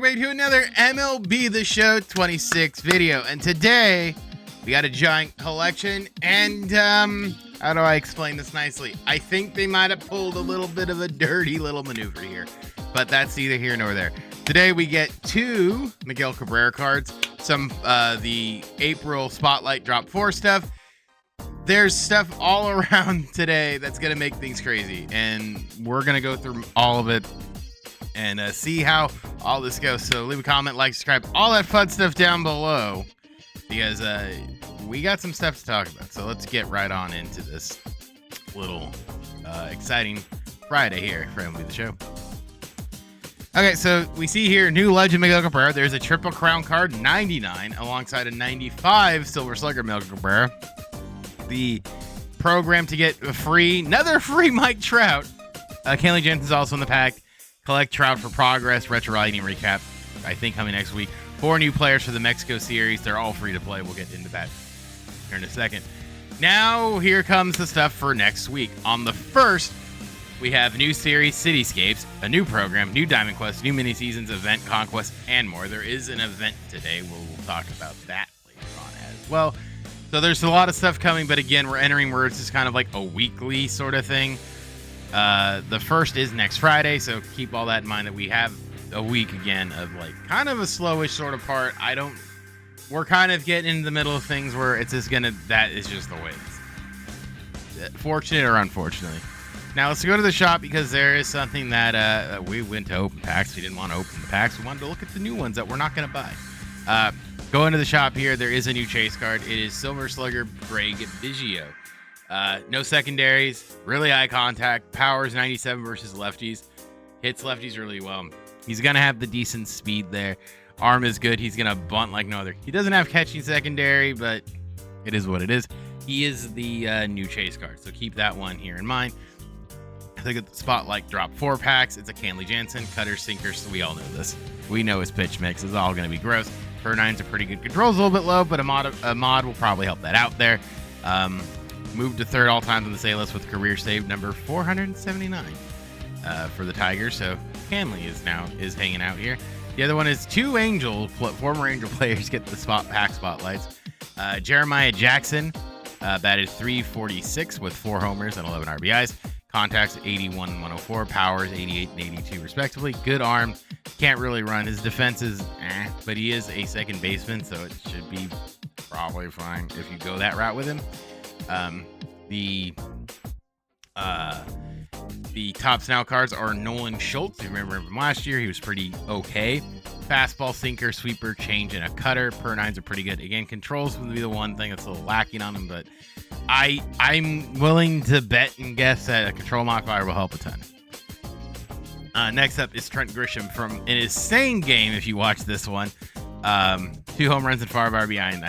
everybody to another MLB The Show 26 video. And today, we got a giant collection. And, how do I explain this nicely? I think they might have pulled a little bit of a dirty little maneuver here. But that's neither here nor there. Today, we get 2 Miguel Cabrera cards. Some, the April Spotlight Drop 4 stuff. There's stuff all around today that's going to make things crazy. And we're going to go through all of it and see how all this goes. So leave a comment, like, subscribe, all that fun stuff down below, because we got some stuff to talk about. So let's get right on into this little exciting Friday here for MLB The Show. Okay, so we see here new legend Miguel Cabrera. There's a Triple Crown card, 99, alongside a 95 Silver Slugger Miguel Cabrera. The program to get another free Mike Trout. Kenley Jensen's also in the pack. Collect Trout for Progress, Retro Lightning Recap, I think coming next week. 4 new players for the Mexico series. They're all free to play. We'll get into that here in a second. Now, here comes the stuff for next week. On the 1st, we have new series, Cityscapes, a new program, new Diamond Quest, new mini-seasons, event, conquest, and more. There is an event today. We'll talk about that later on as well. So there's a lot of stuff coming, but again, we're entering where it's just kind of like a weekly sort of thing. The 1st is next Friday, so keep all that in mind that we have a week again of like kind of a slowish sort of part. We're kind of getting into the middle of things where it's just that is just the way it is. Fortunate or unfortunately. Now let's go to the shop, because there is something that we went to open packs. We didn't want to open the packs. We wanted to look at the new ones that we're not going to buy. Go into the shop here. There is a new chase card. It is Silver Slugger Greg Biggio. No secondaries, really eye contact, powers 97 versus lefties, hits lefties really well. He's going to have the decent speed there. Arm is good. He's going to bunt like no other. He doesn't have catching secondary, but it is what it is. He is the new chase card, so keep that one here in mind. I think at the Spotlight Drop 4 packs, it's a Kenley Jensen, cutter, sinker, so we all know this. We know his pitch mix is all going to be gross. Per 9's a pretty good. Control's a little bit low, but a mod will probably help that out there. Moved to 3rd all time on the save list with career save number 479 for the Tigers. So Kenley is hanging out here. The other one is 2 former Angel players get the pack spotlights. Jeremiah Jackson batted .346 with 4 homers and 11 RBIs. Contacts 81 and 104, powers 88 and 82 respectively. Good arm, can't really run. His defense is but he is a second baseman, so it should be probably fine if you go that route with him. The Topps Now cards are Nolan Schultz. You remember him from last year. He was pretty okay. Fastball, sinker, sweeper, change, and a cutter. Per 9's are pretty good. Again, controls would be the one thing that's a little lacking on him, but I'm willing to bet and guess that a control modifier will help a ton. Next up is Trent Grisham in his same game, if you watch this one. 2 home runs and 5 RBI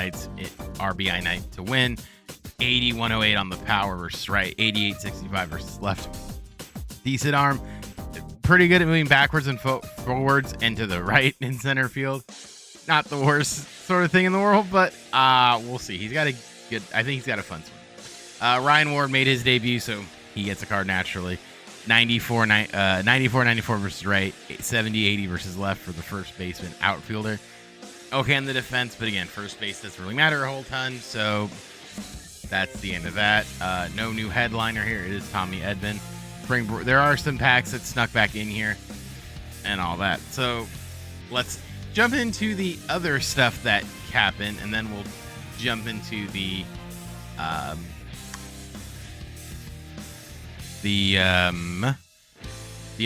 night to win. 80-108 on the power versus right. 88-65 versus left. Decent arm. Pretty good at moving backwards and forwards and to the right in center field. Not the worst sort of thing in the world, but we'll see. I think he's got a fun swing. Ryan Ward made his debut, so he gets a card naturally. 94-94 versus right. 70-80 versus left for the first baseman outfielder. Okay on the defense, but again, first base doesn't really matter a whole ton, so that's the end of that. No new headliner here. It is Tommy Edman. There are some packs that snuck back in here and all that. So let's jump into the other stuff that happened, and then we'll jump into the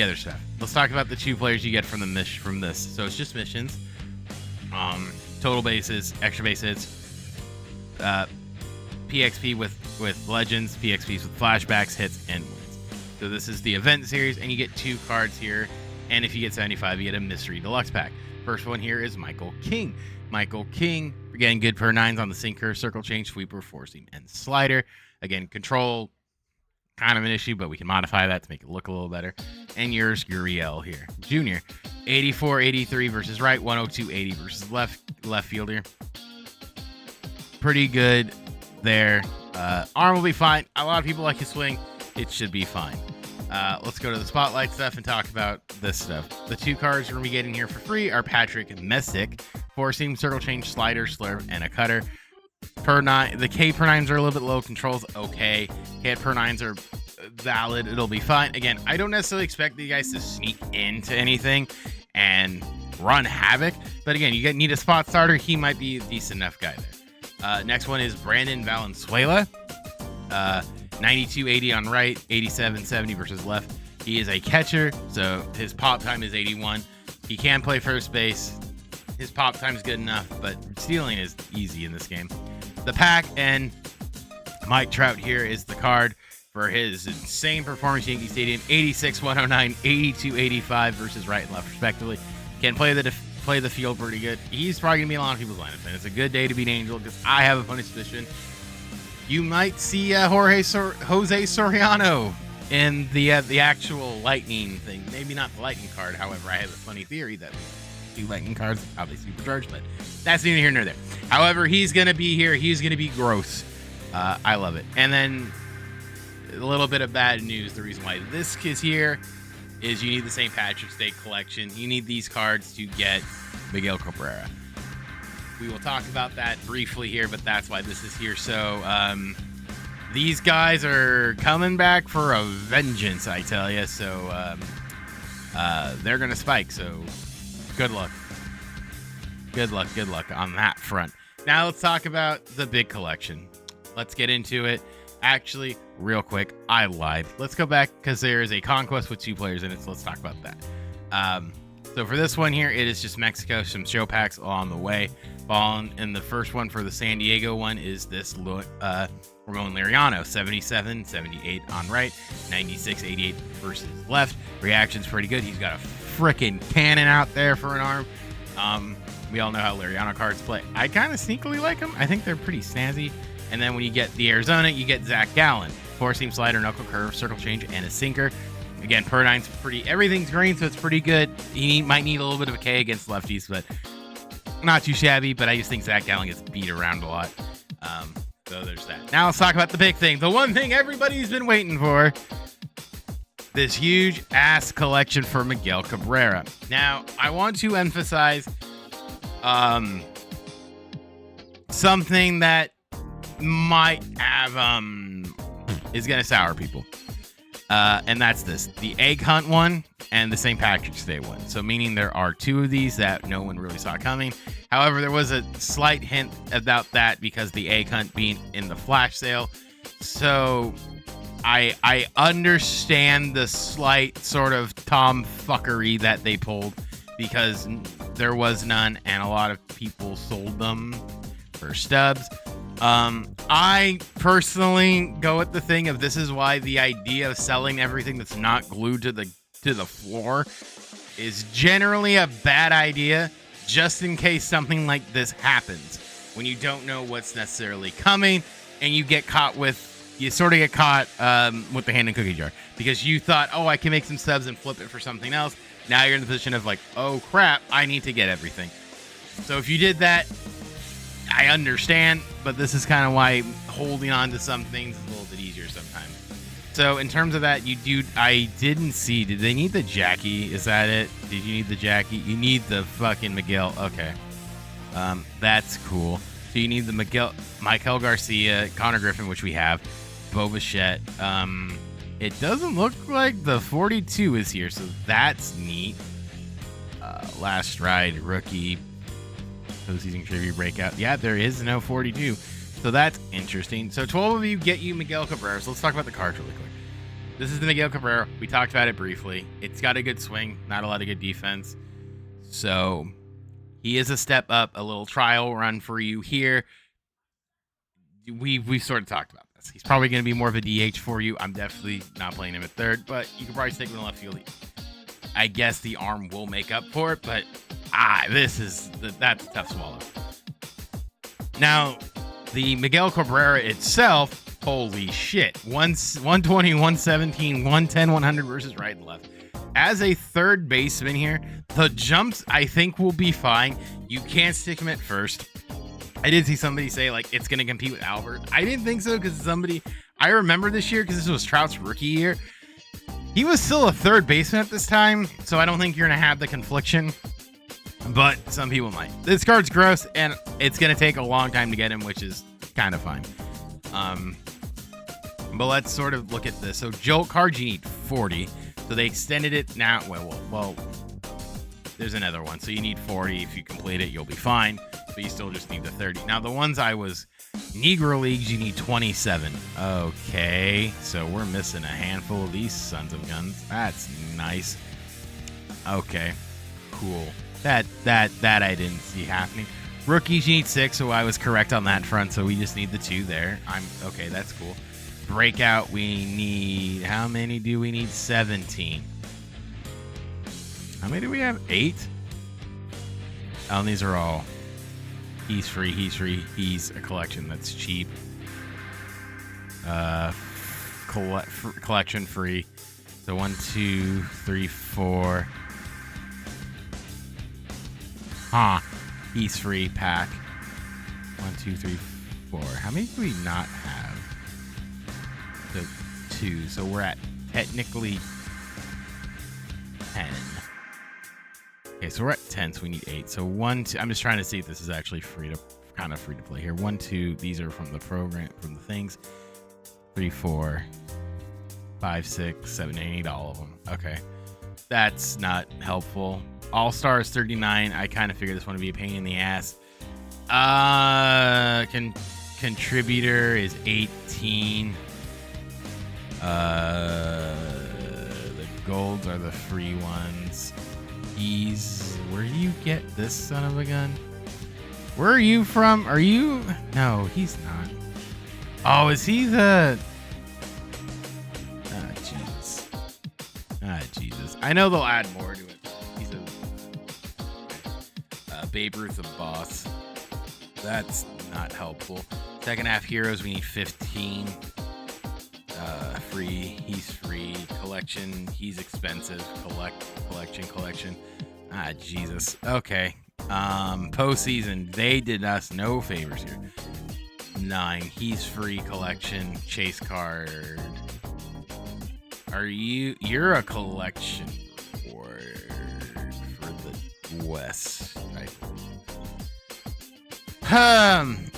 other stuff. Let's talk about the 2 players you get from this. So it's just missions. Total bases, extra base hits, PXP with legends, PXPs with flashbacks, hits, and wins. So this is the event series, and you get 2 cards here. And if you get 75, you get a mystery deluxe pack. First one here is Michael King. Michael King, again, good per 9s on the sinker, circle change, sweeper, four seam, and slider. Again, control, kind of an issue, but we can modify that to make it look a little better. And yours, Gurriel here. Junior, 84-83 versus right, 102-80 versus left fielder. Pretty good there. Arm will be fine. A lot of people like his swing. It should be fine. Let's go to the spotlight stuff and talk about this stuff. The 2 cards we're going to be getting here for free are Patrick Messick, 4-seam, circle change, slider, slurve, and a cutter. Per 9, the K per 9s are a little bit low. Controls okay. K per 9s are valid. It'll be fine. Again, I don't necessarily expect you guys to sneak into anything and run havoc, but again, you need a spot starter. He might be a decent enough guy there. Next one is Brandon Valenzuela. 92-80 on right, 87-70 versus left. He is a catcher, so his pop time is 81. He can play first base. His pop time is good enough, but stealing is easy in this game. The pack and Mike Trout here is the card for his insane performance at Yankee Stadium. 86-109, 82-85 versus right and left respectively. Can play the field pretty good. He's probably gonna be a lot of people's lineup, and it's a good day to be an Angel because I have a funny suspicion you might see Jose Soriano in the actual Lightning thing. Maybe not the Lightning card. However, I have a funny theory that 2 Lightning cards probably supercharged, but that's neither here nor there. However, he's gonna be here. He's gonna be gross. I love it. And then a little bit of bad news. The reason why this is here is you need the St. Patrick's Day collection. You need these cards to get Miguel Cabrera. We will talk about that briefly here, but that's why this is here. So these guys are coming back for a vengeance, I tell you. So they're going to spike. So good luck. Good luck on that front. Now let's talk about the big collection. Let's get into it. Actually, real quick, I lied. Let's go back because there is a conquest with 2 players in it. So let's talk about that. So for this one here, it is just Mexico, some show packs along the way. And the first one for the San Diego one is this Ramon Laureano, 77-78 on right, 96-88 versus left. Reaction's pretty good. He's got a freaking cannon out there for an arm. We all know how Laureano cards play. I kind of sneakily like them. I think they're pretty snazzy. And then when you get the Arizona, you get Zach Gallen, 4-seam slider, knuckle curve, circle change, and a sinker. Again, per 9's pretty. Everything's green, so it's pretty good. He might need a little bit of a K against lefties, but not too shabby. But I just think Zach Gallen gets beat around a lot. So there's that. Now let's talk about the big thing. The one thing everybody's been waiting for. This huge ass collection for Miguel Cabrera. Now, I want to emphasize something that might have is gonna sour people. And that's this, the Egg Hunt one and the St. Patrick's Day one. So meaning there are 2 of these that no one really saw coming. However, there was a slight hint about that because the Egg Hunt being in the flash sale. So I understand the slight sort of tomfuckery that they pulled because there was none and a lot of people sold them for stubs. I personally go with the thing of this is why the idea of selling everything that's not glued to the floor is generally a bad idea, just in case something like this happens when you don't know what's necessarily coming and you sort of get caught with the hand in cookie jar because you thought, oh, I can make some subs and flip it for something else. Now you're in the position of like, oh crap, I need to get everything. So if you did that, I understand, but this is kind of why holding on to some things is a little bit easier sometimes. So in terms of that, I didn't see, did they need the Jackie? Is that it? Did you need the Jackie? You need the fucking Miguel. Okay. That's cool. So you need the Michael Garcia, Connor Griffin, which we have, Bo Bichette. It doesn't look like the 42 is here, so that's neat. Last Ride, rookie, postseason trivia breakout. Yeah, there is no 42. So that's interesting. So 12 of you get you Miguel Cabrera. So let's talk about the cards really quick. This is the Miguel Cabrera. We talked about it briefly. It's got a good swing, not a lot of good defense. So he is a step up, a little trial run for you here. We've sort of talked about this. He's probably going to be more of a DH for you. I'm definitely not playing him at third, but you can probably stick with the left field. I guess the arm will make up for it, but that's a tough swallow. Now, the Miguel Cabrera itself, holy shit. 120, 117, 110, 100 versus right and left. As a third baseman here, the jumps I think will be fine. You can't stick him at first. I did see somebody say like it's going to compete with Albert. I didn't think so because I remember this year because this was Trout's rookie year. He was still a third baseman at this time, so I don't think you're going to have the confliction. But some people might. This card's gross, and it's going to take a long time to get him, which is kind of fine. But let's sort of look at this. So Jolt cards, you need 40. So they extended it now. Well, there's another one. So you need 40. If you complete it, you'll be fine. But you still just need the 30. Now, the ones I was... Negro Leagues, you need 27. Okay, so we're missing a handful of these sons of guns. That's nice. Okay, cool. That I didn't see happening. Rookies, you need 6, so I was correct on that front. So we just need the 2 there. Okay. That's cool. Breakout, we need... How many do we need? 17. How many do we have? 8? Oh, and these are all... He's free, he's a collection that's cheap. Collection free. So 1, 2, 3, 4. He's free pack. 1, 2, 3, 4. How many do we not have? The 2. So we're at technically 10. Okay, so we're at 10, so we need 8. So 1, 2. I'm just trying to see if this is actually free to play here. 1, 2. These are from the program, from the things. 3, 4, 5, 6, 7, 8. All of them. Okay, that's not helpful. All Stars 39. I kind of figured this one would be a pain in the ass. Contributor is 18. The golds are the free ones. Where do you get this son of a gun? Where are you from? Are you? No, he's not. Oh, is he the... Ah, Jesus. Jesus. I know they'll add more to it. He's a Babe Ruth of boss. That's not helpful. Second half heroes, we need 15. Free, he's free. Collection, he's expensive. Collection. Ah, Jesus. Okay. Postseason, they did us no favors here. 9, he's free. Collection, chase card. You're a collection reward for the West, right?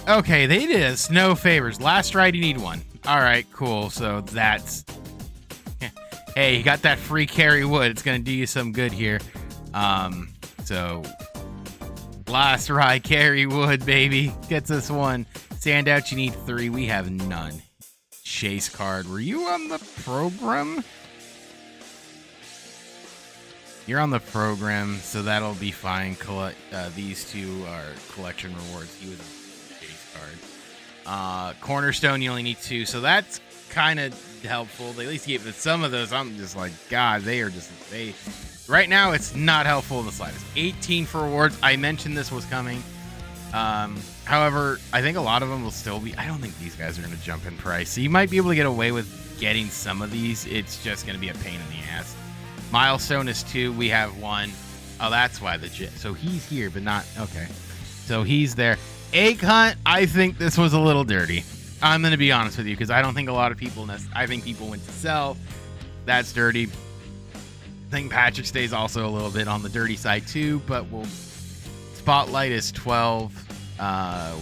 Okay, they did us no favors. Last ride, you need 1. All right, cool. So that's... Hey, you got that free carry wood. It's going to do you some good here. So last ride, carry wood, baby. Gets us 1. Standout, you need 3. We have none. Chase card. Were you on the program? You're on the program, so that'll be fine. These 2 are collection rewards. He was a chase card. Cornerstone, you only need 2, so that's kind of helpful. They at least gave some of those. I'm just like, God, right now it's not helpful in the slightest. 18 for rewards. I mentioned this was coming. However, I think a lot of them will still be... I don't think these guys are going to jump in price, so you might be able to get away with getting some of these. It's just going to be a pain in the ass. Milestone is 2. We have 1. Oh, that's why so he's here, but not... Okay. So he's there. Egg Hunt, I think this was a little dirty. I'm going to be honest with you, because I don't think a lot of people... I think people went to sell. That's dirty. I think Patrick stays also a little bit on the dirty side too, but Spotlight is 12,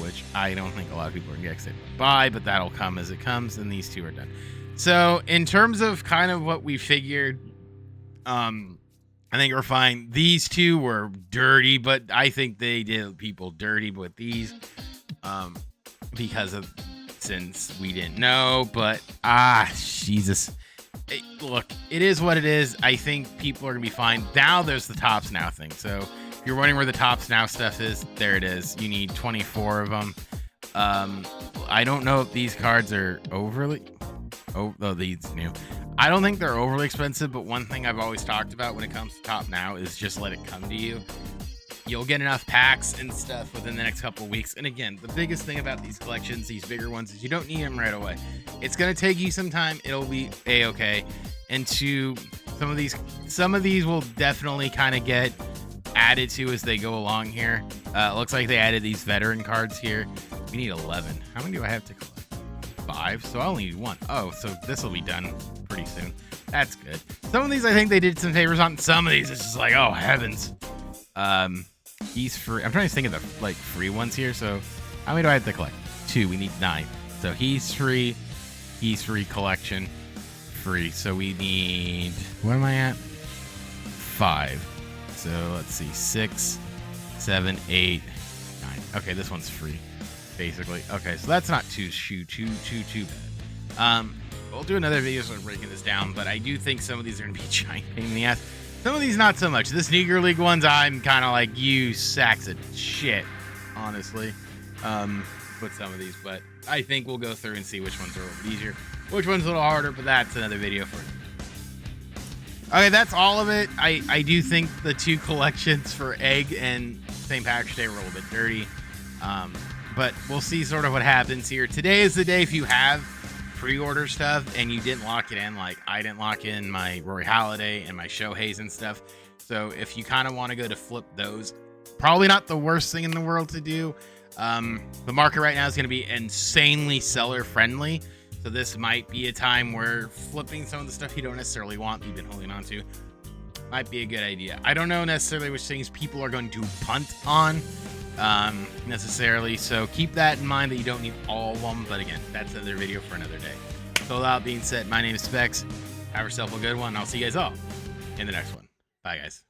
which I don't think a lot of people are going to get excited to buy, but that'll come as it comes, and these 2 are done. So in terms of kind of what we figured, I think we're fine. These 2 were dirty, but I think they did people dirty with these since we didn't know. But Jesus. Look, it is what it is. I think people are gonna be fine. Now there's the Tops Now thing. So if you're wondering where the Tops Now stuff is, there it is. You need 24 of them. I don't know if these cards are overly... Oh, these new. I don't think they're overly expensive, but one thing I've always talked about when it comes to Top Now is just let it come to you. You'll get enough packs and stuff within the next couple of weeks. And again, the biggest thing about these collections, these bigger ones, is you don't need them right away. It's going to take you some time. It'll be a-okay. And some of these will definitely kind of get added to as they go along here. It looks like they added these veteran cards here. We need 11. How many do I have to collect? 5, so I only need 1. Oh, so this will be done pretty soon. That's good. Some of these I think they did some favors on. Some of these it's just like, oh heavens. He's free. I'm trying to think of the like free ones here. So how many do I have to collect? 2. We need 9. So he's free. He's free collection. Free. So we need, what am I at? 5. So let's see, 6, 7, 8, 9. Okay, this one's free, basically. Okay, so that's not too bad. We'll do another video sort of breaking this down, but I do think some of these are gonna be a giant pain in the ass. Some of these not so much. This Negro League ones, I'm kind of like, you sacks of shit, honestly. With some of these, but I think we'll go through and see which ones are a little easier, which one's a little harder, but that's another video for you. Okay, that's all of it. I do think the 2 collections for Egg and St. Patrick's Day were a little bit dirty, but we'll see sort of what happens here. Today is the day if you have pre-order stuff and you didn't lock it in, like I didn't lock in my Rory Halladay and my Shohei's and stuff. So if you kind of want to go to flip those, probably not the worst thing in the world to do. The market right now is going to be insanely seller friendly. So this might be a time where flipping some of the stuff you don't necessarily want, you've been holding on to, might be a good idea. I don't know necessarily which things people are going to punt on necessarily. So keep that in mind that you don't need all of them. But again, that's another video for another day. So with that being said, my name is Specs. Have yourself a good one. I'll see you guys all in the next one. Bye, guys.